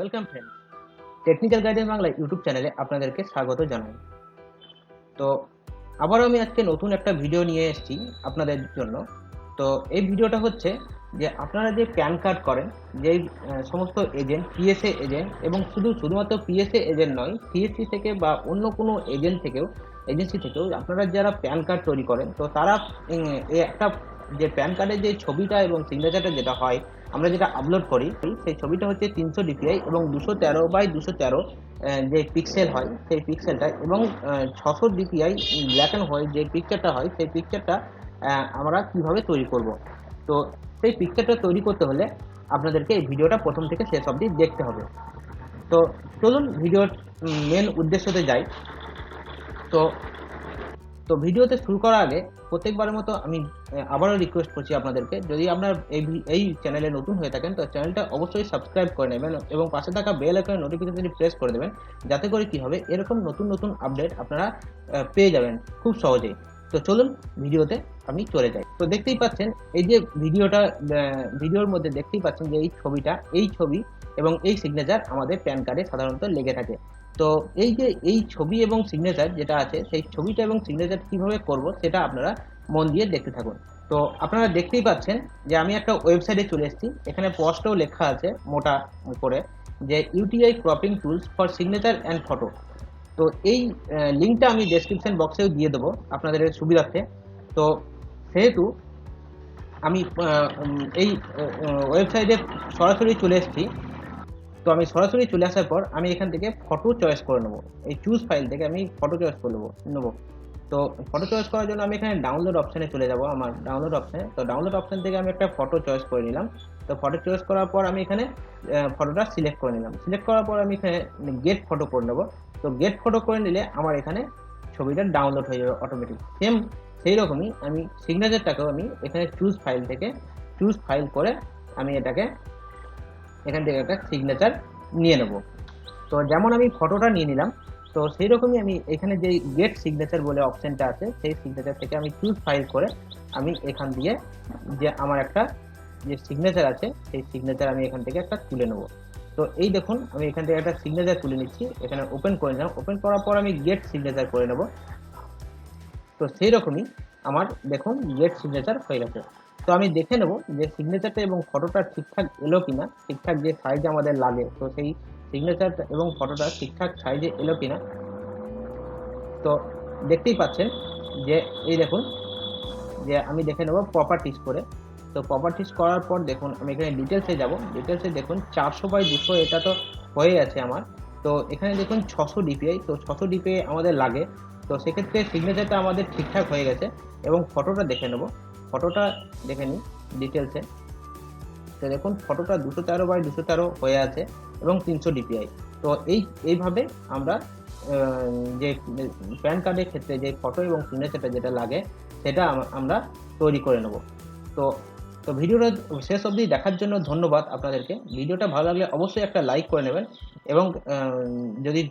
Welcome friends, technical guidance Bangla YouTube চ্যানেলে আপনাদেরকে স্বাগত জানাই। তো আবারও আমি আজকে নতুন একটা ভিডিও নিয়ে এসেছি আপনাদের জন্য। তো এই ভিডিওটা হচ্ছে যে আপনারা যে প্যান কার্ড করেন, যেই সমস্ত এজেন্ট, পিএসএ এজেন্ট, এবং শুধুমাত্র পিএসএ এজেন্ট নয়, সিএসসি থেকে বা অন্য কোনো এজেন্সি থেকেও আপনারা যারা প্যান কার্ড তৈরি করেন, তো তারা একটা যে প্যান কার্ডের যে ছবিটা এবং সিগনেচারটা যেটা হয়, আমরা যেটা আপলোড করি, সেই ছবিটা হচ্ছে 300 ডিপিআই এবং 213x213 যে পিক্সেল হয় সেই পিক্সেলটা, এবং 600 ডিপিআই ব্ল্যাক অ্যান্ড হোয়াইট যে পিকচারটা হয় সেই পিকচারটা আমরা কিভাবে তৈরি করব। তো সেই পিকচারটা তৈরি করতে হলে আপনাদেরকে এই ভিডিওটা প্রথম থেকে শেষ অবধি দেখতে হবে। তো চলুন ভিডিওর মেন উদ্দেশ্যতে যাই। তো তো ভিডিওতে শুরু করার আগে প্রত্যেকবারের মতো আমি আবারও রিকোয়েস্ট করছি আপনাদেরকে, যদি আপনার এই চ্যানেলে নতুন হয়ে থাকেন তো চ্যানেলটা অবশ্যই সাবস্ক্রাইব করে নেবেন এবং পাশে থাকা বেল আইকনের নোটিফিকেশনটি প্রেস করে দেবেন, যাতে করে কি হবে, এরকম নতুন নতুন আপডেট আপনারা পেয়ে যাবেন খুব সহজেই। তো চলুন ভিডিওতে আমি চলে যাই। তো দেখতেই পাচ্ছেন এই যে ভিডিওর মধ্যে দেখতেই পাচ্ছেন যে এই ছবি এবং এই সিগনেচার আমাদের প্যান কার্ডে সাধারণত লেগে থাকে। তো এই ছবি এবং সিগনেচার যেটা আছে, সেই ছবিটা এবং সিগনেচার কিভাবে করব সেটা আপনারা মন দিয়ে দেখতে থাকুন। তো আপনারা দেখতেই পাচ্ছেন যে আমি একটা ওয়েবসাইটে চলে এসেছি। এখানে পোস্টেও লেখা আছে মোটা করে যে UTI cropping tools for signature and photo. তো এই লিঙ্কটা আমি ডেসক্রিপশন বক্সেও দিয়ে দেবো আপনাদের সুবিধার্থে। তো সেহেতু আমি এই ওয়েবসাইটে সরাসরি চলে এসেছি। তো আমি সরাসরি চলে আসার পর আমি এখান থেকে ফটো চয়েস করে নেবো। এই চুজ ফাইল থেকে আমি ফটো চয়েস করে নেবো। তো ফটো চয়েস করার জন্য আমি এখানে ডাউনলোড অপশানে চলে যাব, আমার ডাউনলোড অপশানে। তো ডাউনলোড অপশান থেকে আমি একটা ফটো চয়েস করে নিলাম। তো ফটো চয়েস করার পর আমি এখানে ফটোটা সিলেক্ট করে নিলাম। সিলেক্ট করার পর আমি এখানে গেট ফটো করে নেবো। তো গেট ফটো করে নিলে আমার এখানে ছবিটা ডাউনলোড হয়ে যাবে অটোমেটিক। সেই রকমই আমি সিগনেচারটাকেও আমি এখানে চুজ ফাইল করে আমি এখান থেকে একটা সিগনেচার নিয়ে নেব। তো যেমন আমি ফটোটা নিয়ে নিলাম, তো সেই রকমই আমি এখানে যে গেট সিগনেচার বলে অপশনটা আছে, সেই সিগনেচার থেকে আমি চুজ ফাইল করে আমি এখান দিয়ে যে আমার একটা যে সিগনেচার আছে সেই সিগনেচার আমি এখান থেকে একটা তুলে নেব। তো এই দেখুন আমি এখান থেকে একটা সিগনেচার তুলে নিচ্ছি, এখানে ওপেন করে নিলাম। ওপেন করার পর আমি গেট সিগনেচার করে নেব। তো সেই রকমই আমার দেখুন গেট সিগনেচার হয়ে গেছে। তো আমি দেখে নেব যে সিগনেচারটা এবং ফটোটা ঠিকঠাক এলো কিনা, ঠিকঠাক যে সাইজে আমাদের লাগে, তো সেই সিগনেচারটা এবং ফটোটা ঠিকঠাক সাইজে এলো কিনা। তো দেখতেই পাচ্ছেন যে এই দেখুন যে আমি দেখে নেব প্রপার্টিস করে। তো প্রপার্টিস করার পর দেখুন আমি এখানে ডিটেলসে যাব। ডিটেলসে দেখুন 400x200 এটা তো হয়ে আছে আমার। তো এখানে দেখুন 600 ডিপিআই, তো 600 ডিপিআই আমাদের লাগে। তো সেক্ষেত্রে সিগনেচারটা আমাদের ঠিকঠাক হয়ে গেছে। এবং ফটোটা দেখে নেব, ফটোটা দেখে নিই ডিটেলসে। তো দেখুন ফটোটা 213x213 হয়ে আছে এবং 300 ডিপিআই। তো এইভাবে আমরা যে প্যান কার্ডের ক্ষেত্রে যে ফটো এবং সিগনেচারটা যেটা লাগে সেটা আমরা তৈরি করে নেব। তো তো ভিডিওটা শেষ অবধি দেখার জন্য ধন্যবাদ আপনাদেরকে। ভিডিওটা ভালো লাগলে অবশ্যই একটা লাইক করে নেবেন এবং যদি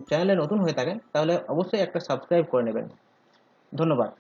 চ্যানেলে নতুন হয়ে থাকেন তাহলে অবশ্যই একটা সাবস্ক্রাইব করে নেবেন। ধন্যবাদ।